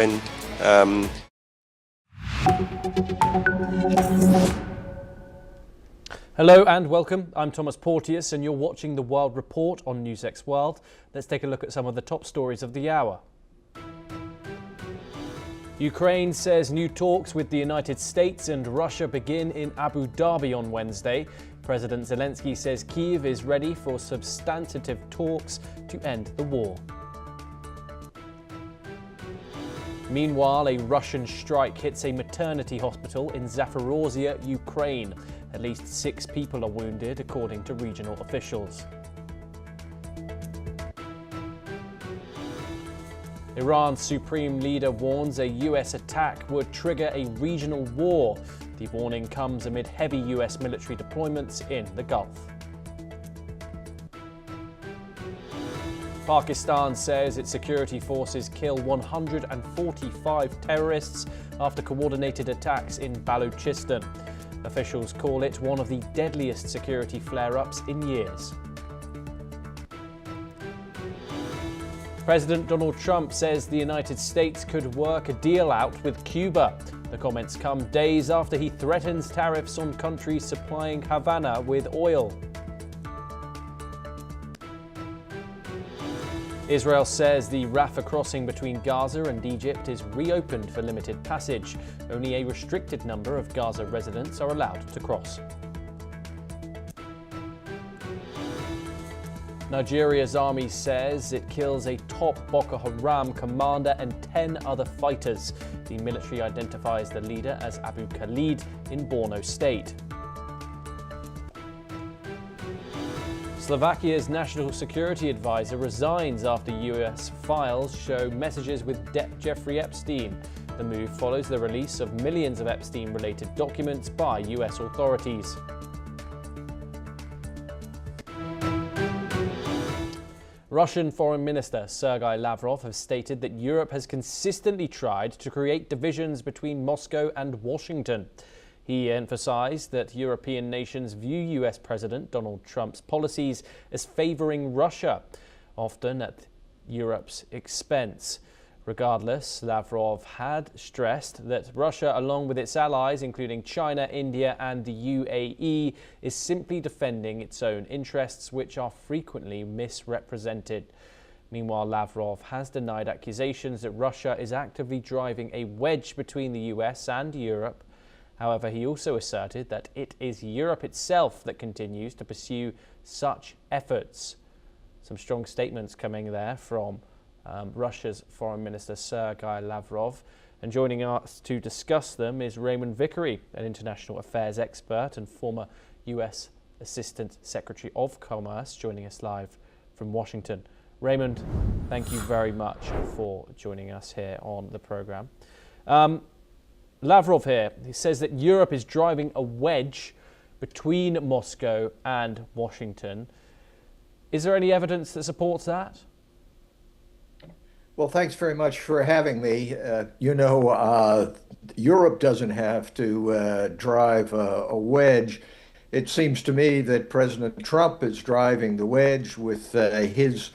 And Hello and welcome. I'm Thomas Porteous and you're watching The World Report on NewsX World. Let's take a look at some of the top stories of the hour. Ukraine says new talks with the United States and Russia begin in Abu Dhabi on Wednesday. President Zelensky says Kyiv is ready for substantive talks to end the war. Meanwhile, a Russian strike hits a maternity hospital in Zaporozhye, Ukraine. At least 6 people are wounded, according to regional officials. Iran's supreme leader warns a US attack would trigger a regional war. The warning comes amid heavy US military deployments in the Gulf. Pakistan says its security forces kill 145 terrorists after coordinated attacks in Balochistan. Officials call it one of the deadliest security flare-ups in years. President Donald Trump says the United States could work a deal out with Cuba. The comments come days after he threatens tariffs on countries supplying Havana with oil. Israel says the Rafah crossing between Gaza and Egypt is reopened for limited passage. Only a restricted number of Gaza residents are allowed to cross. Nigeria's army says it kills a top Boko Haram commander and 10 other fighters. The military identifies the leader as Abu Khalid in Borno State. Slovakia's national security advisor resigns after US files show messages with Jeffrey Epstein. The move follows the release of millions of Epstein-related documents by US authorities. Russian Foreign Minister Sergei Lavrov has stated that Europe has consistently tried to create divisions between Moscow and Washington. He emphasized that European nations view US President Donald Trump's policies as favoring Russia, often at Europe's expense. Regardless, Lavrov had stressed that Russia, along with its allies, including China, India and the UAE, is simply defending its own interests, which are frequently misrepresented. Meanwhile, Lavrov has denied accusations that Russia is actively driving a wedge between the US and Europe. However, he also asserted that it is Europe itself that continues to pursue such efforts. Some strong statements coming there from Russia's Foreign Minister Sergei Lavrov. And joining us to discuss them is Raymond Vickery, an international affairs expert and former US Assistant Secretary of Commerce, joining us live from Washington. Raymond, thank you very much for joining us here on the program. Lavrov here, he says that Europe is driving a wedge between Moscow and Washington. Is there any evidence that supports that? Well, thanks very much for having me. Europe doesn't have to drive a wedge. It seems to me that President Trump is driving the wedge with his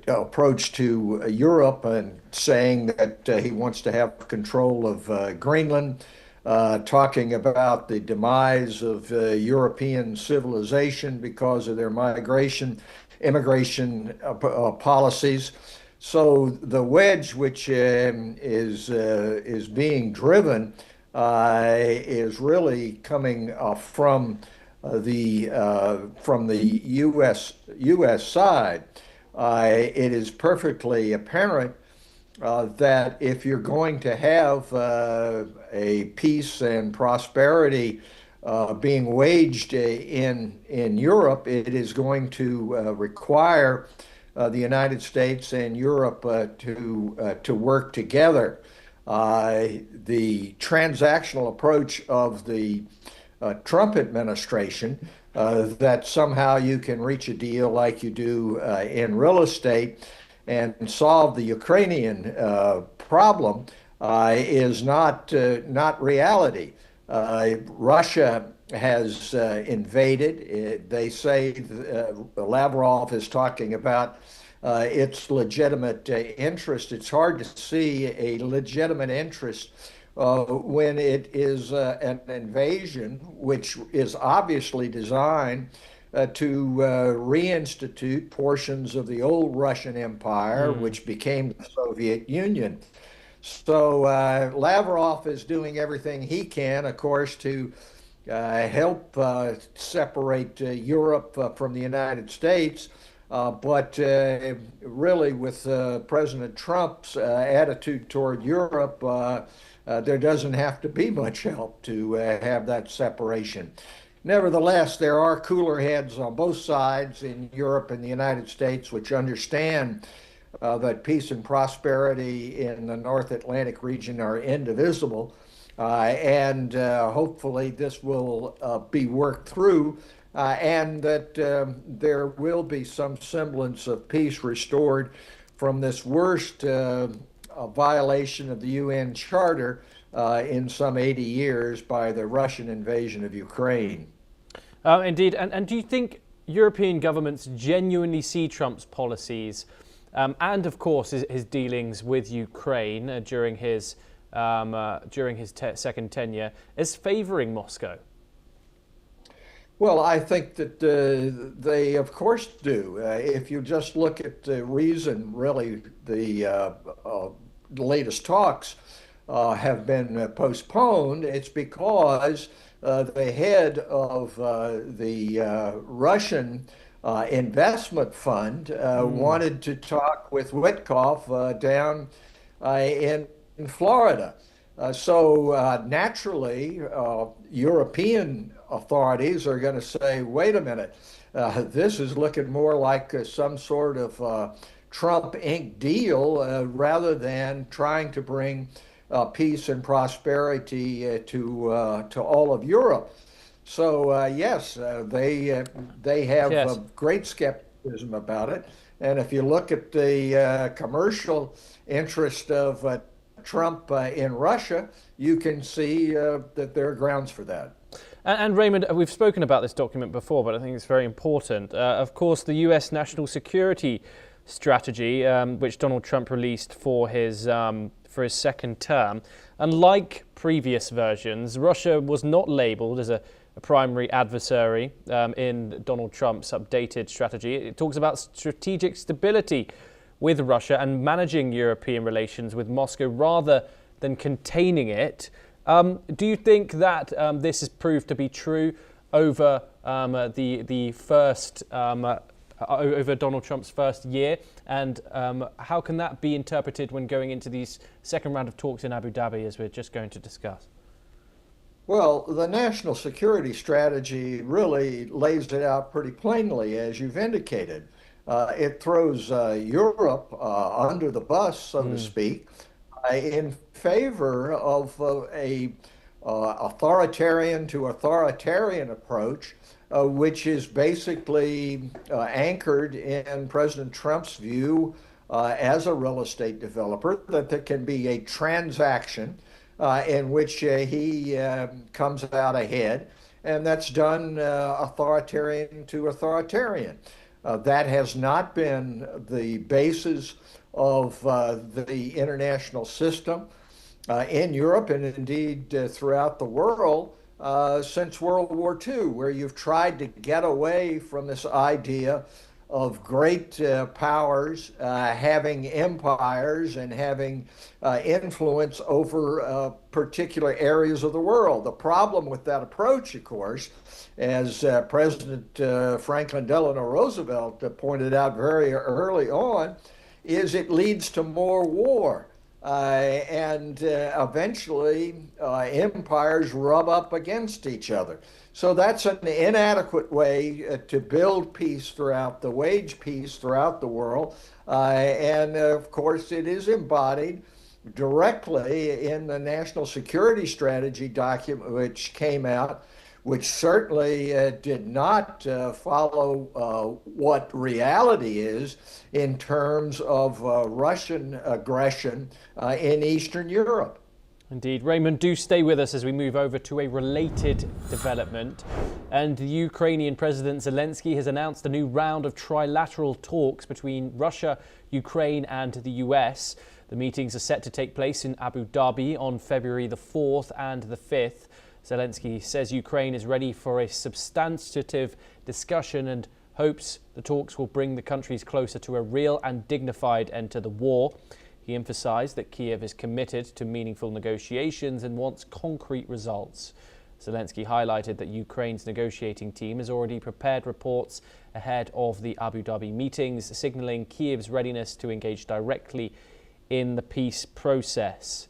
approach to Europe and saying that he wants to have control of Greenland, talking about the demise of European civilization because of their immigration policies. So the wedge, which is being driven, is really coming from the U.S. side. It is perfectly apparent that if you're going to have a peace and prosperity being waged in Europe, it is going to require the United States and Europe to work together. The transactional approach of the Trump administration, that somehow you can reach a deal like you do in real estate and solve the Ukrainian problem, is not reality. Russia has invaded. They say Lavrov is talking about its legitimate interest. It's hard to see a legitimate interest when it is an invasion, which is obviously designed to reinstitute portions of the old Russian Empire, which became the Soviet Union. So Lavrov is doing everything he can, of course, to help separate Europe from the United States. But really, with President Trump's attitude toward Europe, there doesn't have to be much help to have that separation. Nevertheless, there are cooler heads on both sides in Europe and the United States which understand that peace and prosperity in the North Atlantic region are indivisible. And hopefully this will be worked through and that there will be some semblance of peace restored from this worst violation of the UN Charter in some 80 years by the Russian invasion of Ukraine. Indeed. And do you think European governments genuinely see Trump's policies and, of course, his dealings with Ukraine during his second tenure as favoring Moscow? Well, I think that they, of course, do. If you just look at the reason, really, the latest talks have been postponed, it's because the head of the Russian investment fund wanted to talk with Witkoff down in Florida. So naturally, European authorities are going to say, wait a minute, this is looking more like some sort of Trump Inc. deal rather than trying to bring peace and prosperity to all of Europe. So yes, they have great skepticism about it. And if you look at the commercial interest of Trump in Russia, you can see that there are grounds for that. And Raymond, we've spoken about this document before, but I think it's very important. Of course, the U.S. national security strategy, which Donald Trump released for his second term, unlike previous versions, Russia was not labelled as a primary adversary in Donald Trump's updated strategy. It talks about strategic stability with Russia and managing European relations with Moscow rather than containing it. Do you think that this has proved to be true over the first over Donald Trump's first year, and how can that be interpreted when going into these second round of talks in Abu Dhabi, as we're just going to discuss? Well, the national security strategy really lays it out pretty plainly, as you've indicated. It throws Europe under the bus, so to speak, in favor of a authoritarian to authoritarian approach, which is basically anchored in President Trump's view as a real estate developer, that there can be a transaction in which he comes out ahead, and that's done authoritarian to authoritarian. That has not been the basis of the international system in Europe and indeed throughout the world since World War II, where you've tried to get away from this idea of great powers having empires and having influence over particular areas of the world. The problem with that approach, of course, as President Franklin Delano Roosevelt pointed out very early on, is it leads to more war. And eventually empires rub up against each other. So that's an inadequate way to build peace throughout the wage peace throughout the world. And of course, it is embodied directly in the National Security Strategy document, which came out, which certainly did not follow what reality is in terms of Russian aggression in Eastern Europe. Indeed. Raymond, do stay with us as we move over to a related development. And the Ukrainian President Zelensky has announced a new round of trilateral talks between Russia, Ukraine and the US. The meetings are set to take place in Abu Dhabi on February the 4th and the 5th. Zelensky says Ukraine is ready for a substantive discussion and hopes the talks will bring the countries closer to a real and dignified end to the war. He emphasized that Kiev is committed to meaningful negotiations and wants concrete results. Zelensky highlighted that Ukraine's negotiating team has already prepared reports ahead of the Abu Dhabi meetings, signaling Kiev's readiness to engage directly in the peace process.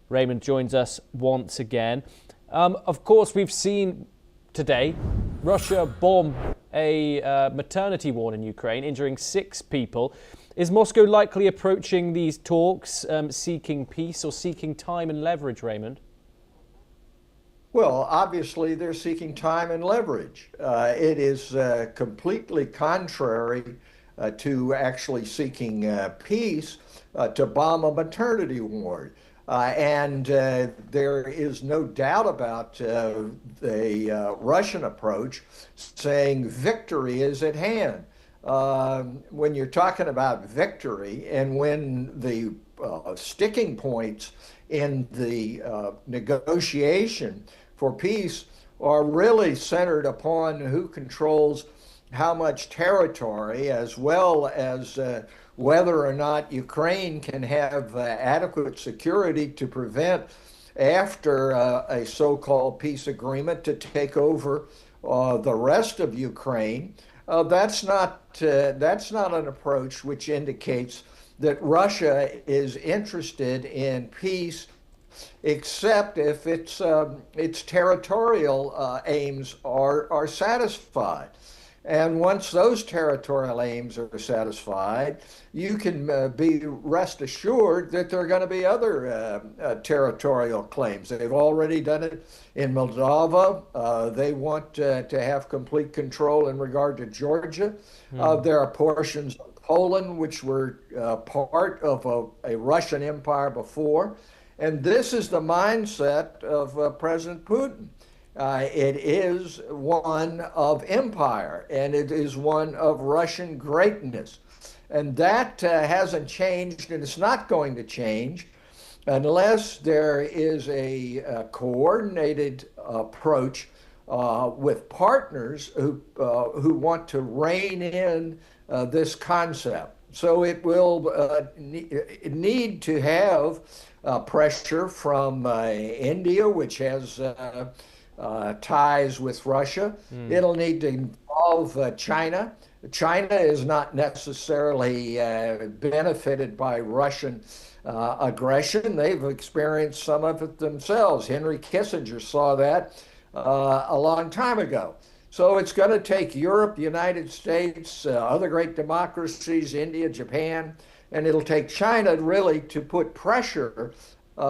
Raymond joins us once again. Of course, we've seen today Russia bomb a maternity ward in Ukraine, injuring 6 people. Is Moscow likely approaching these talks seeking peace or seeking time and leverage, Raymond? Well, obviously they're seeking time and leverage. It is completely contrary to actually seeking peace to bomb a maternity ward. And there is no doubt about the Russian approach saying victory is at hand. When you're talking about victory and when the sticking points in the negotiation for peace are really centered upon who controls how much territory, as well as whether or not Ukraine can have adequate security to prevent, after a so-called peace agreement, to take over the rest of Ukraine. That's not an approach which indicates that Russia is interested in peace, except if its territorial aims are satisfied. And once those territorial aims are satisfied, you can be rest assured that there are going to be other territorial claims. They've already done it in Moldova. They want to have complete control in regard to Georgia. There are portions of Poland which were part of a Russian empire before. And this is the mindset of President Putin. It is one of empire, and it is one of Russian greatness. And that hasn't changed, and it's not going to change unless there is a coordinated approach with partners who want to rein in this concept. So it will need to have pressure from India, which has ties with Russia. It'll need to involve China. China is not necessarily benefited by Russian aggression. They've experienced some of it themselves. Henry Kissinger saw that a long time ago. So it's going to take Europe, the United States, other great democracies, India, Japan, and it'll take China really to put pressure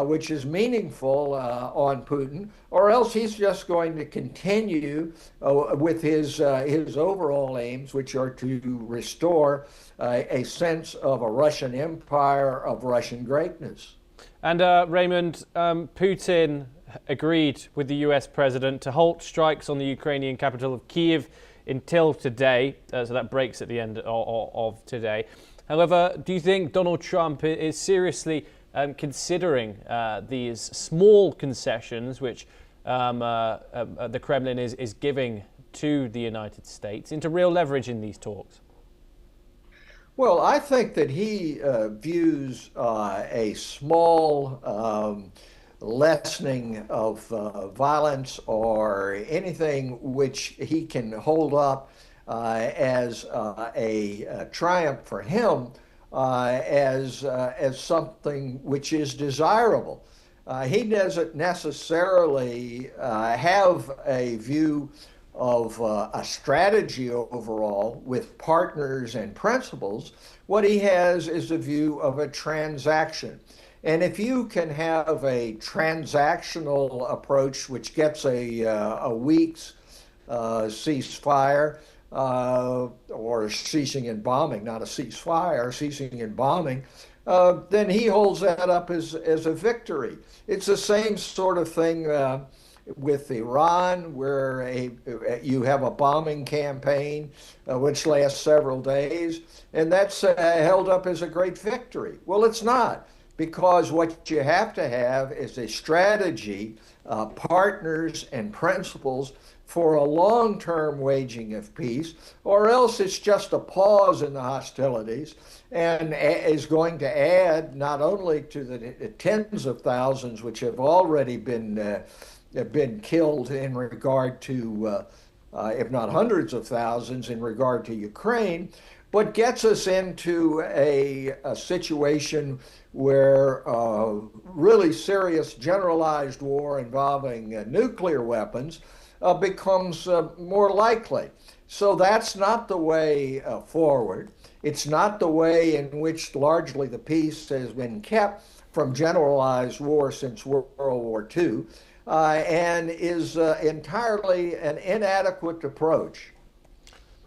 which is meaningful on Putin, or else he's just going to continue with his overall aims, which are to restore a sense of a Russian empire, of Russian greatness. And Raymond, Putin agreed with the US president to halt strikes on the Ukrainian capital of Kyiv until today, so that breaks at the end of today. However, do you think Donald Trump is seriously considering these small concessions which the Kremlin is giving to the United States into real leverage in these talks? Well, I think that he views a small lessening of violence or anything which he can hold up as a triumph for him as something which is desirable. He doesn't necessarily have a view of a strategy overall with partners and principles. What he has is a view of a transaction. And if you can have a transactional approach which gets a week's ceasefire, or ceasing in bombing, not a ceasefire, ceasing in bombing, then he holds that up as a victory. It's the same sort of thing with Iran, where you have a bombing campaign which lasts several days, and that's held up as a great victory. Well, it's not, because what you have to have is a strategy, partners, and principles for a long-term waging of peace, or else it's just a pause in the hostilities and is going to add not only to the tens of thousands which have already been killed in regard to, if not hundreds of thousands in regard to Ukraine, but gets us into a situation where really serious generalized war involving nuclear weapons becomes more likely. So that's not the way forward. It's not the way in which largely the peace has been kept from generalized war since World War II, and is entirely an inadequate approach.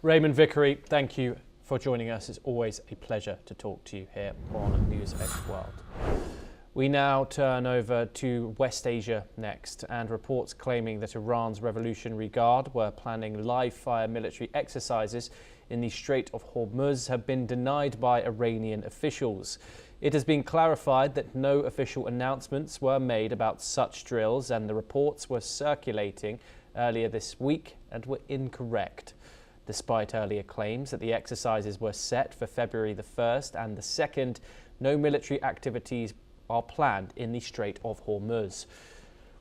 Raymond Vickery, thank you for joining us. It's always a pleasure to talk to you here on NewsX World. We now turn over to West Asia next, and reports claiming that Iran's Revolutionary Guard were planning live-fire military exercises in the Strait of Hormuz have been denied by Iranian officials. It has been clarified that no official announcements were made about such drills, and the reports were circulating earlier this week and were incorrect. Despite earlier claims that the exercises were set for February the 1st and the 2nd, no military activities are planned in the Strait of Hormuz.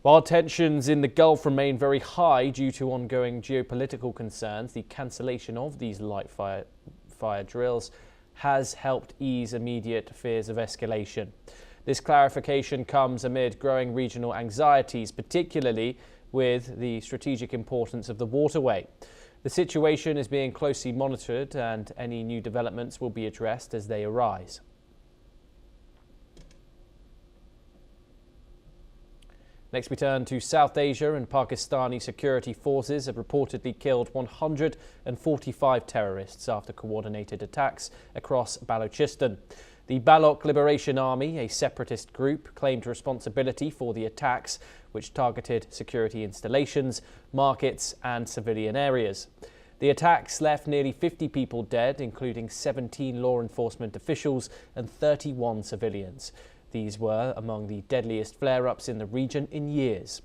While tensions in the Gulf remain very high due to ongoing geopolitical concerns, the cancellation of these light fire drills has helped ease immediate fears of escalation. This clarification comes amid growing regional anxieties, particularly with the strategic importance of the waterway. The situation is being closely monitored, and any new developments will be addressed as they arise. Next, we turn to South Asia, and Pakistani security forces have reportedly killed 145 terrorists after coordinated attacks across Balochistan. The Baloch Liberation Army, a separatist group, claimed responsibility for the attacks, which targeted security installations, markets, and civilian areas. The attacks left nearly 50 people dead, including 17 law enforcement officials and 31 civilians. These were among the deadliest flare-ups in the region in years.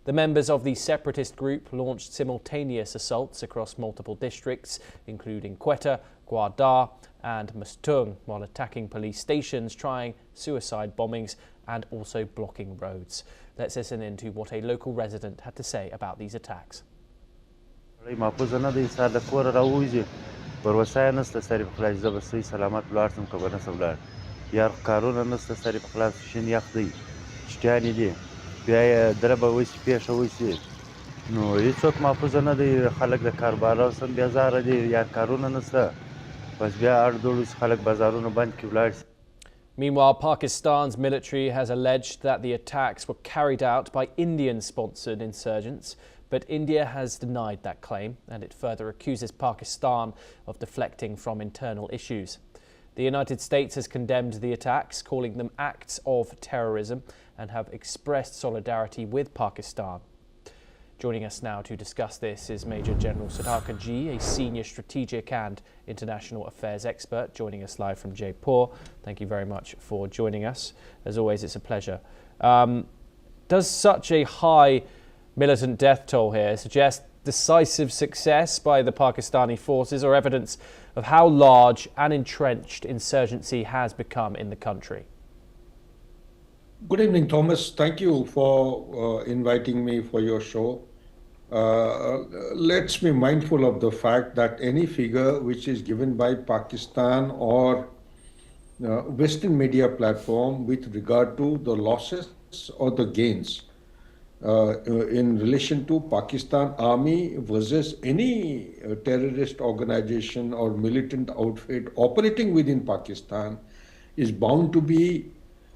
The members of the separatist group launched simultaneous assaults across multiple districts, including Quetta, Gwadar and Mustung, while attacking police stations, trying suicide bombings and also blocking roads. Let's listen in to what a local resident had to say about these attacks. یار کارونه نسته سری په خلاص شین یخ دی شتیانی دی بیا دربه وسی پیښه وسی نو هیڅوک محفوظ نه دی خلک د کاروبار سم بیا زاره دی یار کارونه نسته بس بیا اړدوړ خلک بازارونه بند کی ولاړ. Meanwhile, Pakistan's military has alleged that the attacks were carried out by Indian-sponsored insurgents, but India has denied that claim, and it further accuses Pakistan of deflecting from internal issues. The United States has condemned the attacks, calling them acts of terrorism, and have expressed solidarity with Pakistan. Joining us now to discuss this is Major General Sudhakar Ji, a senior strategic and international affairs expert, joining us live from Jaipur. Thank you very much for joining us. As always, it's a pleasure. Does such a high militant death toll here suggest decisive success by the Pakistani forces, or evidence of how large and entrenched insurgency has become in the country? Good evening, Thomas. Thank you for inviting me for your show. Let's be mindful of the fact that any figure which is given by Pakistan or Western media platform with regard to the losses or the gains in relation to Pakistan Army versus any terrorist organization or militant outfit operating within Pakistan is bound to be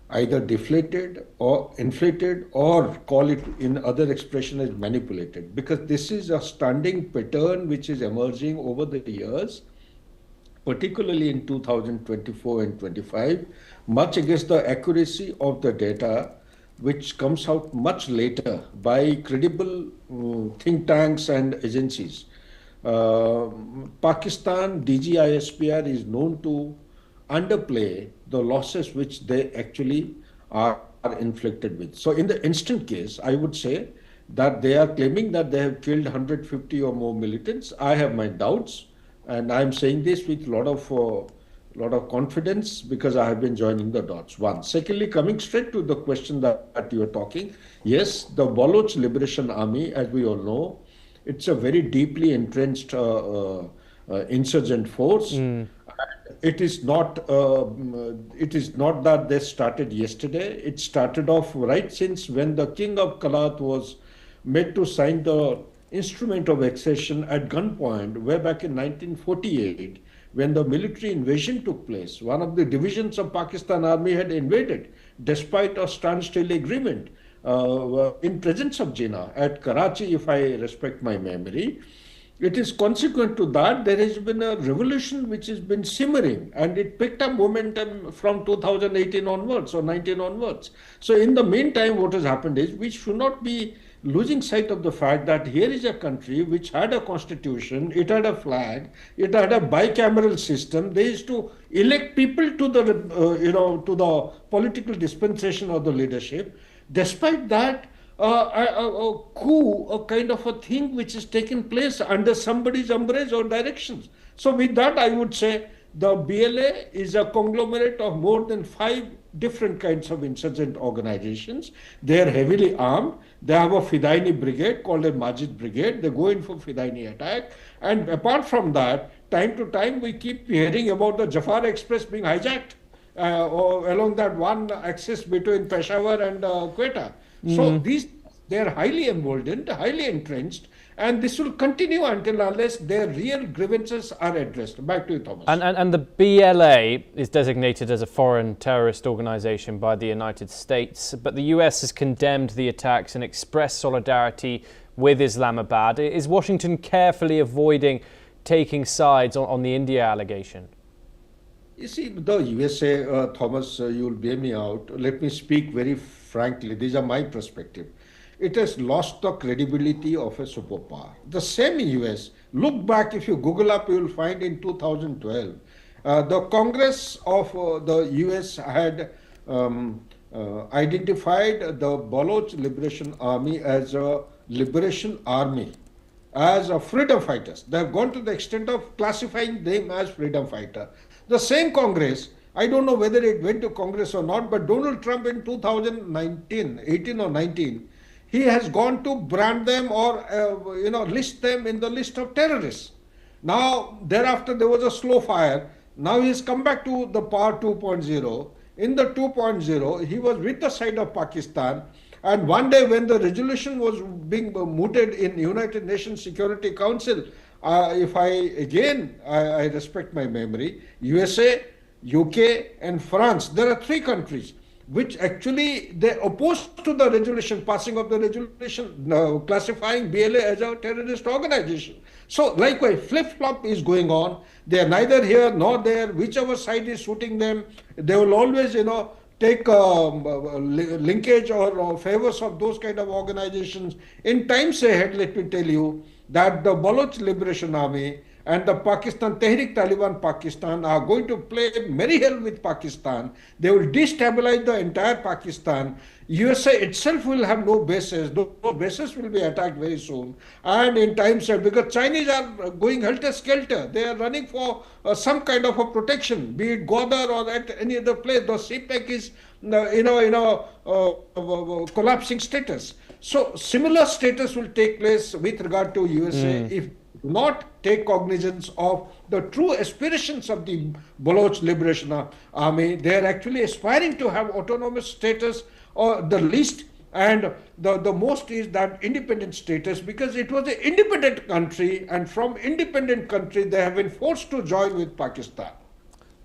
either deflated or inflated, or call it in other expression as manipulated, because this is a standing pattern which is emerging over the years, particularly in 2024 and 25, much against the accuracy of the data, which comes out much later by credible think tanks and agencies. Pakistan DGISPR is known to underplay the losses which they actually are inflicted with. So in the instant case, I would say that they are claiming that they have killed 150 or more militants. I have my doubts, and I'm saying this with a lot of confidence because I have been joining the dots. One. Secondly, coming straight to the question that you are talking, yes, the Baloch Liberation Army, as we all know, it's a very deeply entrenched insurgent force. It is not that they started yesterday. It started off right since when the King of Kalat was made to sign the instrument of accession at gunpoint way back in 1948, when the military invasion took place. One of the divisions of Pakistan Army had invaded despite a standstill agreement in presence of Jinnah at Karachi, if I respect my memory. It is consequent to that there has been a revolution which has been simmering, and it picked up momentum from 2018 onwards or 19 onwards. So in the meantime, what has happened is we should not be losing sight of the fact that here is a country which had a constitution, it had a flag, it had a bicameral system. They used to elect people to the to the political dispensation of the leadership. Despite that, a coup, a kind of a thing which is taking place under somebody's umbrage or directions. So with that, I would say the BLA is a conglomerate of more than 5 different kinds of insurgent organizations. They are heavily armed. They have a Fidaini brigade called a Majid brigade. They go in for Fidaini attack. And apart from that, time to time, we keep hearing about the Jafar Express being hijacked or along that one axis between Peshawar and Quetta. So they are highly emboldened, highly entrenched, and this will continue unless their real grievances are addressed. Back to you, Thomas. And the BLA is designated as a foreign terrorist organization by the United States, but the US has condemned the attacks and expressed solidarity with Islamabad. Is Washington carefully avoiding taking sides on the India allegation? You see, the USA, Thomas, you'll bear me out. Let me speak very frankly. These are my perspective. It has lost the credibility of a superpower. The same US, look back, if you Google up, you will find in 2012, the Congress of the US had identified the Baloch Liberation Army as a liberation army, as a freedom fighters. They have gone to the extent of classifying them as freedom fighter. The same Congress, I don't know whether it went to Congress or not, but Donald Trump in 2019, 18 or 19, he has gone to brand them or list them in the list of terrorists. Now, thereafter, there was a slow fire. Now he has come back to the power 2.0. In the 2.0, he was with the side of Pakistan. And one day when the resolution was being mooted in United Nations Security Council, if I respect my memory, USA, UK and France, there are 3 countries which actually they opposed to the resolution, passing of the resolution, classifying BLA as a terrorist organization. So likewise, flip-flop is going on. They are neither here nor there. Whichever side is suiting them, they will always, take linkage or favors of those kind of organizations. In times ahead, let me tell you that the Baloch Liberation Army and the Pakistan Tehrik Taliban Pakistan are going to play merry hell with Pakistan. They will destabilize the entire Pakistan. USA itself will have no bases. Those bases will be attacked very soon. And in times ahead, because Chinese are going helter-skelter, they are running for some kind of a protection, be it Gwadar or at any other place. The CPEC is collapsing status. So similar status will take place with regard to USA if not take cognizance of the true aspirations of the Baloch Liberation Army. They are actually aspiring to have autonomous status, or the least, and the most is that independent status, because it was an independent country, and from independent country they have been forced to join with Pakistan.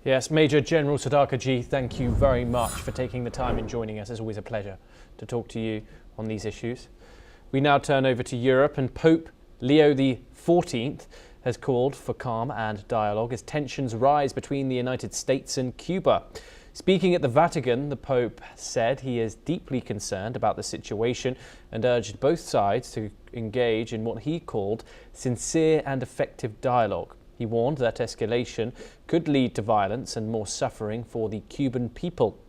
Yes, Major General Sadakaji, thank you very much for taking the time and joining us. It's always a pleasure to talk to you on these issues. We now turn over to Europe, and Pope Leo XIV has called for calm and dialogue as tensions rise between the United States and Cuba. Speaking at the Vatican, the Pope said he is deeply concerned about the situation and urged both sides to engage in what he called sincere and effective dialogue. He warned that escalation could lead to violence and more suffering for the Cuban people.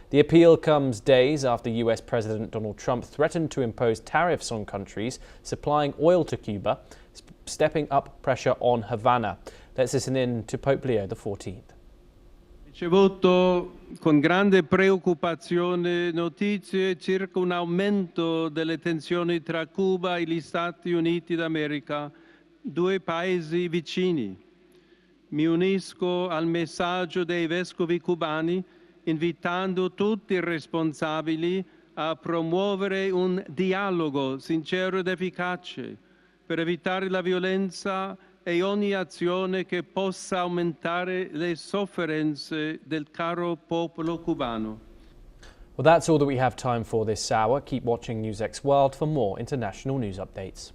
The appeal comes days after US President Donald Trump threatened to impose tariffs on countries supplying oil to Cuba, stepping up pressure on Havana. Let's listen in to Pope Leo XIV. Ricevuto con grande preoccupazione notizie circa un aumento delle tensioni tra Cuba e gli Stati Uniti d'America, due paesi vicini. Mi unisco al messaggio dei vescovi cubani invitando tutti i responsabili a promuovere un dialogo sincero ed efficace per evitare la violenza e ogni azione che possa aumentare le sofferenze del caro popolo cubano. Well, that's all that we have time for this hour. Keep watching NewsX World for more international news updates.